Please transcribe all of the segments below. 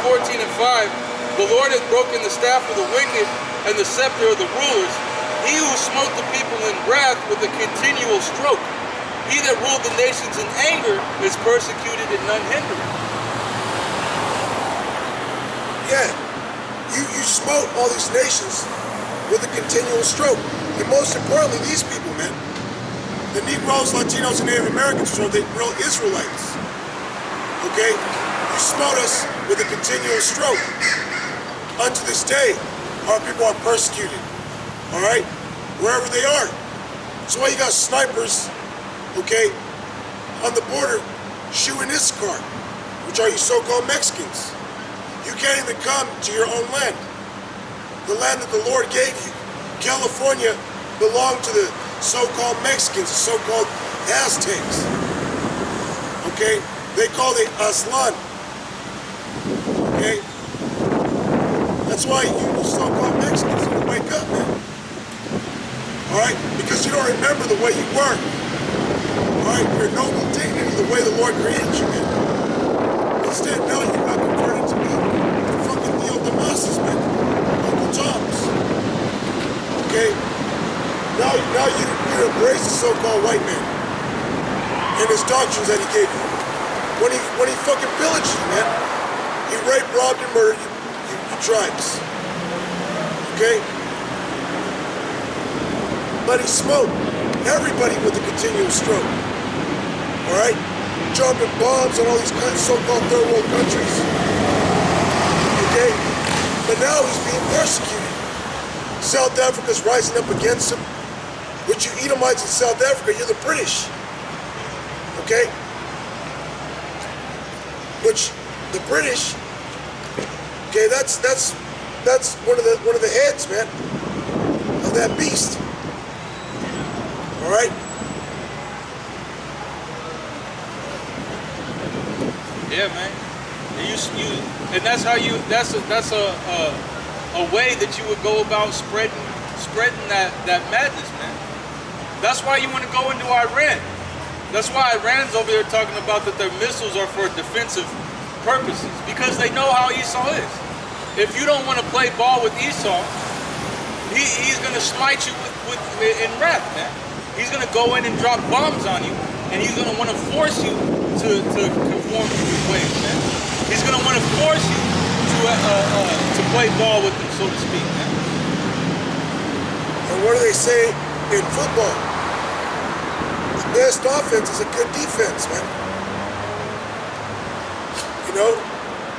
14 and 5, the Lord has broken the staff of the wicked and the scepter of the rulers. He who smote the people in wrath with a continual stroke. He that ruled the nations in anger is persecuted and none hindered. Yeah, you smote all these nations with a continual stroke. And most importantly, these people, man, the Negroes, Latinos, and Native Americans are the real Israelites. Okay? You smote us with a continual stroke. Unto this day, our people are persecuted. Alright? Wherever they are. That's why you got snipers, okay, on the border shooting Issachar, which are you so-called Mexicans. You can't even come to your own land. The land that the Lord gave you. California belonged to the so-called Mexicans, the so-called Aztecs. Okay? They called it Aslan. Okay? That's why you so-called Mexicans need to wake up, man. Alright? Because you don't remember the way you were. Alright? You're noble dignity the way the Lord created you, man. Instead, now you got converted to be the fucking Theo Damascus, man. Uncle Tom's. Okay? Now you embrace the so-called white man and his doctrines that he gave you. When he fucking pillaged you, man. He raped, robbed, and murdered you tribes. Okay? But he smote everybody with a continual stroke. Alright? Dropping bombs on all these so-called third world countries. Okay? But now he's being persecuted. South Africa's rising up against him. Which you Edomites in South Africa, you're the British. Okay? Which the British, okay, that's one of the heads, man, of that beast. All right. Yeah, man. And that's how you. That's a way that you would go about spreading that madness, man. That's why you want to go into Iran. That's why Iran's over there talking about that their missiles are for defensive purposes, because they know how Esau is. If you don't want to play ball with Esau, he's going to smite you in wrath, man. He's going to go in and drop bombs on you, and he's going to want to force you to conform to his ways, man. He's going to want to force you to play ball with him, so to speak, man. And what do they say in football? The best offense is a good defense, man. You know?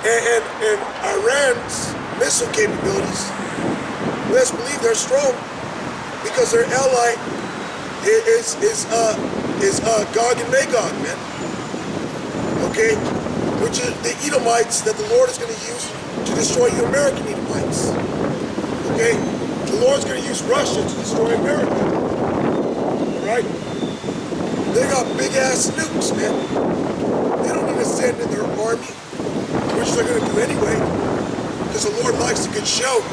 And Iran's missile capabilities, let's believe they're strong, because their ally is Gog and Magog, man. Okay? Which is the Edomites that the Lord is going to use to destroy you American Edomites. Okay? The Lord's going to use Russia to destroy America. Alright? They got big ass nukes, man. They don't need to send in their army, which they're going to do anyway, because the Lord likes a good show.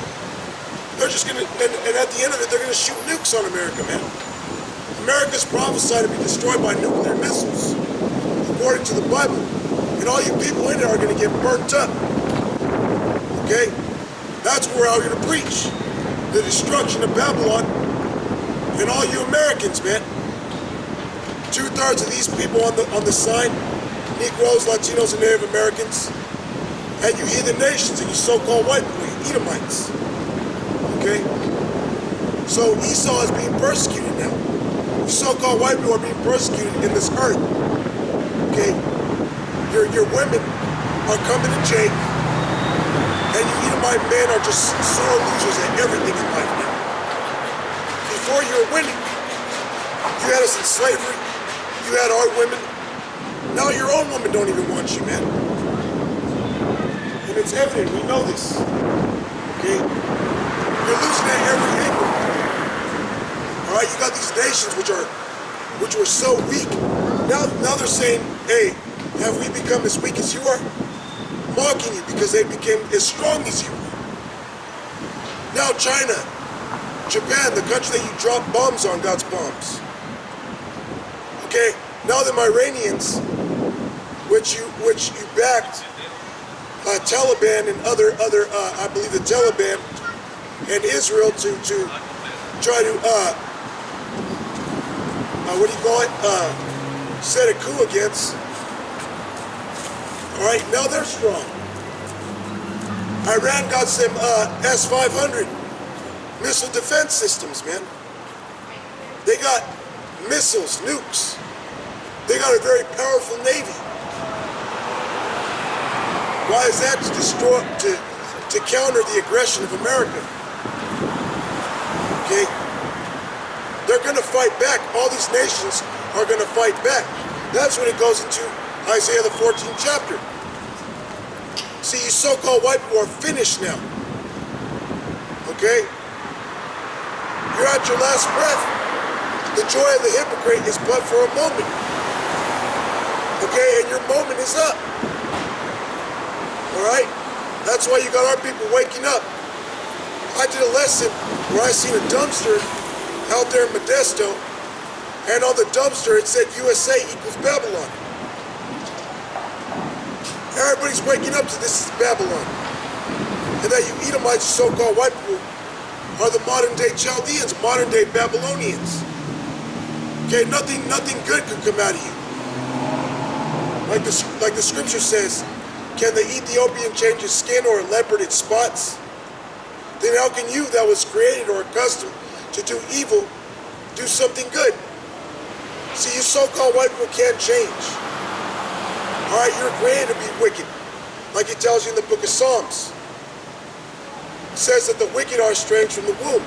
They're just going to, and at the end of it, they're going to shoot nukes on America, man. America's prophesied to be destroyed by nuclear missiles, according to the Bible. And all you people in there are going to get burnt up. Okay? That's where I'm going to preach. The destruction of Babylon and all you Americans, man. 2/3 of these people on the sign, Negroes, Latinos, and Native Americans, and you heathen nations and you so-called white people, you Edomites. Okay? So Esau is being persecuted now. You so-called white people are being persecuted in this earth. Okay? Your women are coming to Jake, and you Edomite men are just sore losers at everything in life now. Before you were winning, you had us in slavery, you had our women. Now your own women don't even want you, man. And it's evident, we know this. Okay? You're losing at every angle. Alright, you got these nations which were so weak. Now they're saying, hey, have we become as weak as you are? Mocking you because they became as strong as you are. Now China, Japan, the country that you drop bombs on, God's bombs. Okay, now the Iranians, which you backed, Taliban and other I believe the Taliban and Israel to try to what do you call it? Set a coup against. All right, now they're strong. Iran got some S-500 missile defense systems, man. They got missiles, nukes. They got a very powerful navy. Why is that? To destroy, to counter the aggression of America. Okay? They're going to fight back. All these nations are going to fight back. That's when it goes into Isaiah the 14th chapter. See, you so-called white people are finished now. Okay? You're at your last breath. The joy of the hypocrite is but for a moment. Okay? And your moment is up. Alright? That's why you got our people waking up. I did a lesson where I seen a dumpster out there in Modesto, and on the dumpster it said USA equals Babylon. Everybody's waking up to this is Babylon. And that you Edomites, so-called white people, are the modern-day Chaldeans, modern-day Babylonians. Okay, nothing good could come out of you. Like the scripture says, can the Ethiopian change his skin or a leopard its spots? Then how can you that was created or accustomed to do evil do something good? See, you so-called white people can't change. Alright, you're created to be wicked. Like it tells you in the book of Psalms. It says that the wicked are estranged from the womb.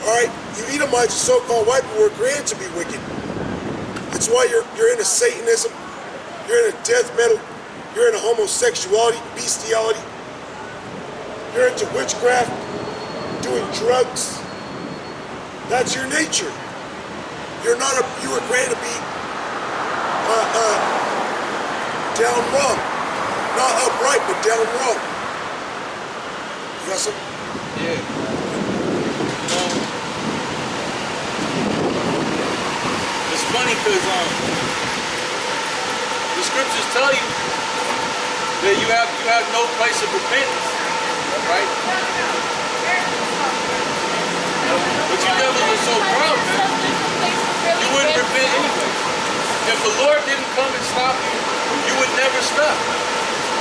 Alright, you Edomites, so-called white people, were created to be wicked. That's why you're into Satanism, you're into death metal, you're into homosexuality, bestiality, you're into witchcraft, doing drugs. That's your nature. You were created to be down wrong. Not upright, but down wrong. You got some? Yeah. It's funny because the scriptures tell you that you have no place of repentance, right? But you devils are so proud, man. You wouldn't repent anyway. If the Lord didn't come and stop you, you would never stop,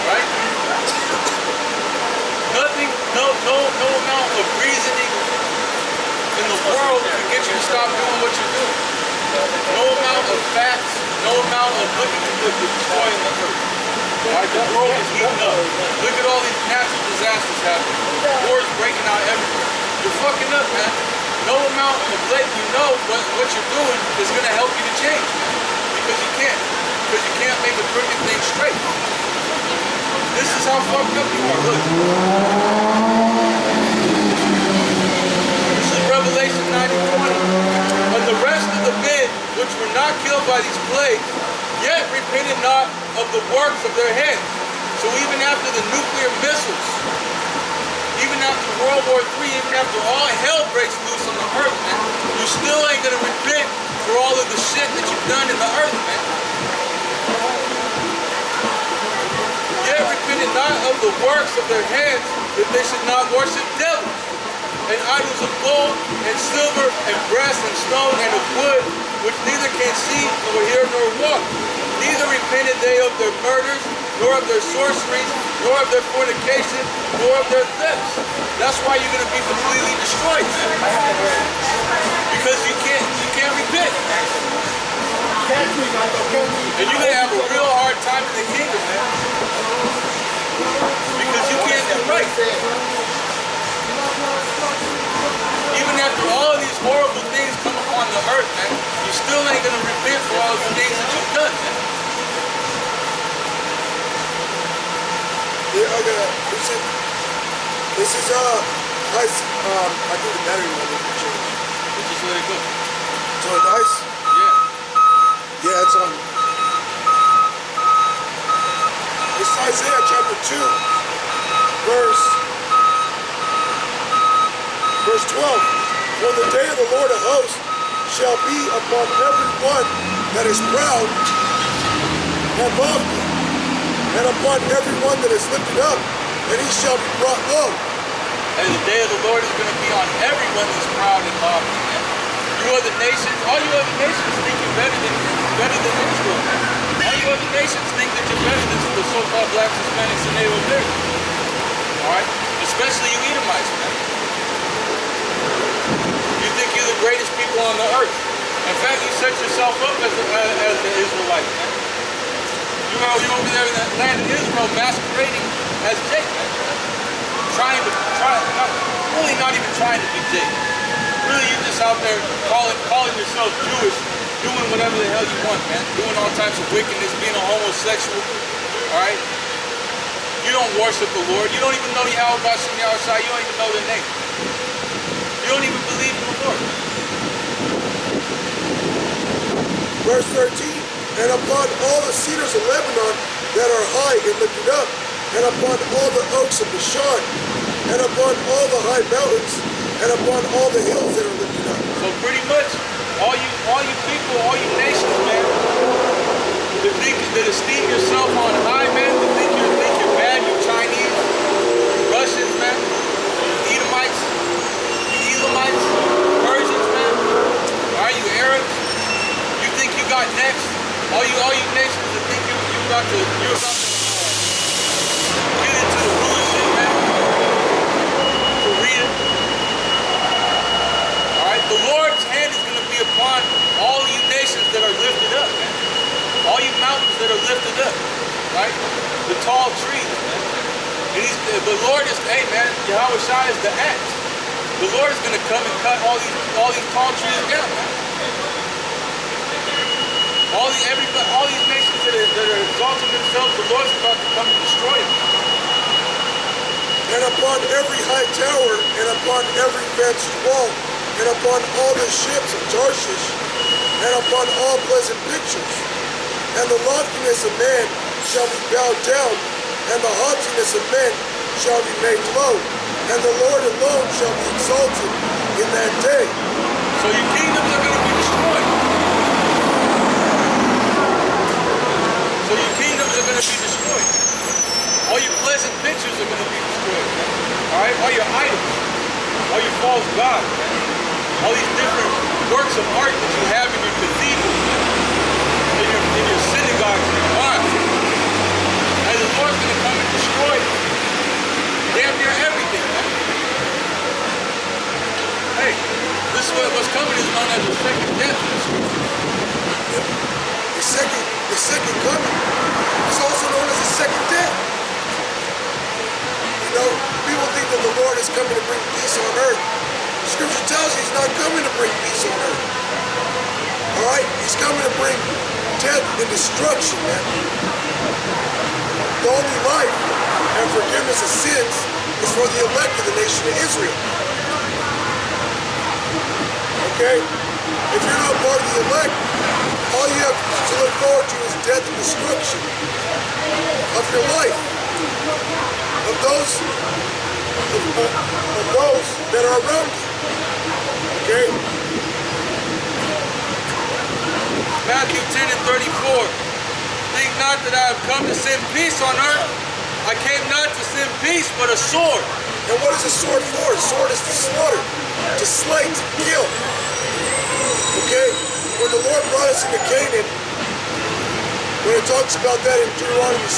right? Nothing, no amount of reasoning in the world can get you to stop doing what you're doing. No amount of facts, no amount of looking at the destroying the earth. Right? The world is heating up. Look at all these natural disasters happening. Wars breaking out everywhere. You're fucking up, man. No amount of letting you know what you're doing is going to help you to change, man. Because you can't. Because you can't make a crooked thing straight. This is how fucked up you are. Look. This is Revelation 9:20. And the rest of the men which were not killed by these plagues, yet repented not of the works of their hands. So even after the nuclear missiles, even after World War III, even after all hell breaks loose on the earth, man, you still ain't gonna repent for all of the shit that you've done in the earth, man. Yet repented not of the works of their hands, that they should not worship devils, and idols of gold, and silver, and brass, and stone, and of wood, which neither can see, nor hear, nor walk. Neither repented they of their murders, nor of their sorceries, nor of their fornication, nor of their thefts. That's why you're going to be completely destroyed, man. Because you can't repent. And you're going to have a real hard time in the kingdom, man. Because you can't do right. Even after all of these horrible things come upon the earth, man, you still ain't going to repent for all of the things that you've done, man. Yeah, I got this is nice. I think the battery might need to change. But just let it go. So nice? Yeah. Yeah, it's on. It's Isaiah chapter 2, verse 12. For the day of the Lord of hosts shall be upon every one that is proud and lofty, and upon every one that is lifted up, and he shall be brought low. And the day of the Lord is going to be on everyone that's proud and lofty, man. You other nations, all you other nations think you're better than Israel, man. All you other nations think that you're better than the so-called blacks, Hispanics, and Native Americans. All right? Especially you Edomites, man. You think you're the greatest people on the earth. In fact, you set yourself up as the Israelite, man. You're over there in the land of Israel masquerading as Jacob, man. Not even trying to be Jacob. Really, you're just out there calling yourself Jewish, doing whatever the hell you want, man. Doing all types of wickedness, being a homosexual, all right? You don't worship the Lord. You don't even know Yahweh Shem Yahushai. You don't even know their name. You don't even believe in the Lord. Verse 13, and upon all the cedars of Lebanon that are high and lifted up, and upon all the oaks of Bashan, and upon all the high mountains, and upon all the hills that are lifted up. So pretty much, all you people, all you nations, man, that esteem yourself on high, man, that think you're bad, you Chinese, Russians, man, you Edomites, you Elamites, Persians, man, all right, you Arabs, you think you got next, all you nations that think you're about to get into the rulership, man. Korea. Alright, the Lord's hand is going to be upon all you nations that are lifted up, man. All you mountains that are lifted up. Right? The tall trees, man. And the Lord is, hey man, Yahweh Shai is the axe. The Lord is going to come and cut all these tall trees down, man. All these nations that are exalting themselves, the Lord's about to come and destroy them. And upon every high tower, and upon every fenced wall, and upon all the ships of Tarshish, and upon all pleasant pictures. And the loftiness of man shall be bowed down, and the haughtiness of men shall be made low, and the Lord alone shall be exalted in that day. So your kingdoms are going to be destroyed. So your kingdoms are going to be destroyed. All your pleasant pictures are going to be destroyed, man. All right? All your idols, all your false gods, man. All these different works of art that you have in your cathedrals, man. In your synagogues, in your mosques. And the Lord's going to come and destroy damn near everything, man. Hey, this is what's coming is known as the second death in the scripture. The second coming is also known as the second death. You know, people think that the Lord is coming to bring peace on earth. Scripture tells you he's not coming to bring peace on earth. All right? He's coming to bring death and destruction, man. The only life and forgiveness of sins is for the elect of the nation of Israel. Okay? If you're not part of the elect, all you have to look forward to is death and destruction of your life, of those that are around you. Okay? Matthew 10 and 34. Think not that I have come to send peace on earth. I came not to send peace, but a sword. And what is a sword for? A sword is to slaughter, to slay, to kill. Okay? When the Lord brought us into Canaan, when it talks about that in Deuteronomy 6,